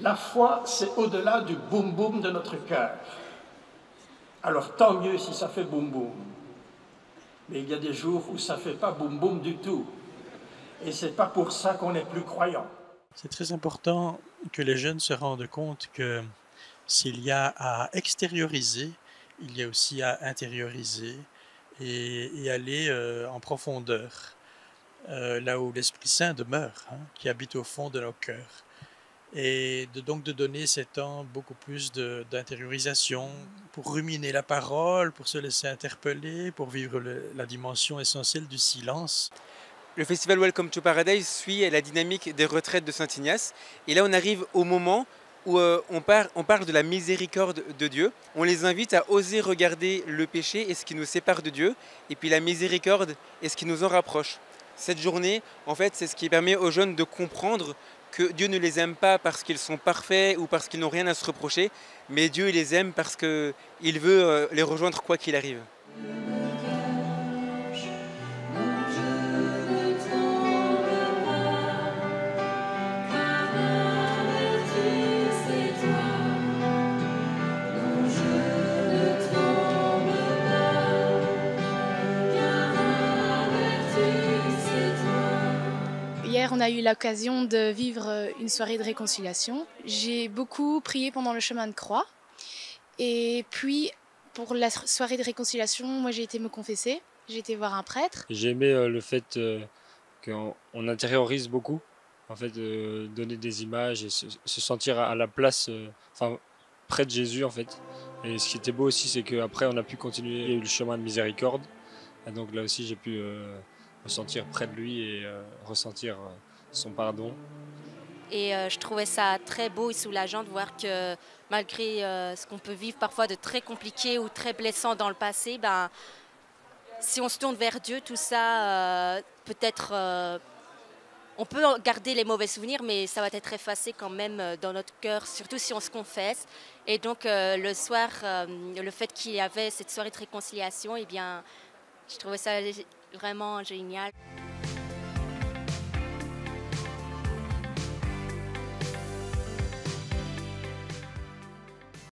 La foi, c'est au-delà du boum-boum de notre cœur. Alors tant mieux si ça fait boum-boum. Mais il y a des jours où ça ne fait pas boum-boum du tout. Et ce n'est pas pour ça qu'on n'est plus croyant. C'est très important que les jeunes se rendent compte que s'il y a à extérioriser, il y a aussi à intérioriser et aller en profondeur, là où l'Esprit Saint demeure, hein, qui habite au fond de nos cœurs. Et donc de donner ces temps beaucoup plus d'intériorisation pour ruminer la parole, pour se laisser interpeller, pour vivre la dimension essentielle du silence. Le festival Welcome to Paradise suit la dynamique des retraites de Saint-Ignace. Et là, on arrive au moment où on parle de la miséricorde de Dieu. On les invite à oser regarder le péché et ce qui nous sépare de Dieu, et puis la miséricorde et ce qui nous en rapproche. Cette journée, en fait, c'est ce qui permet aux jeunes de comprendre que Dieu ne les aime pas parce qu'ils sont parfaits ou parce qu'ils n'ont rien à se reprocher, mais Dieu il les aime parce qu'il veut les rejoindre quoi qu'il arrive. Hier, on a eu l'occasion de vivre une soirée de réconciliation. J'ai beaucoup prié pendant le chemin de croix. Et puis, pour la soirée de réconciliation, moi j'ai été me confesser. J'ai été voir un prêtre. J'ai aimé le fait qu'on intériorise beaucoup, en fait, donner des images et se sentir à la place, enfin, près de Jésus, en fait. Et ce qui était beau aussi, c'est qu'après, on a pu continuer. Il y a eu le chemin de miséricorde. Et donc là aussi, j'ai pu me sentir près de lui et ressentir son pardon. Et je trouvais ça très beau et soulageant de voir que malgré ce qu'on peut vivre parfois de très compliqué ou très blessant dans le passé, ben, si on se tourne vers Dieu, tout ça, peut-être, on peut garder les mauvais souvenirs, mais ça va être effacé quand même dans notre cœur, surtout si on se confesse. Et donc le soir, le fait qu'il y avait cette soirée de réconciliation, eh bien, je trouvais ça vraiment génial.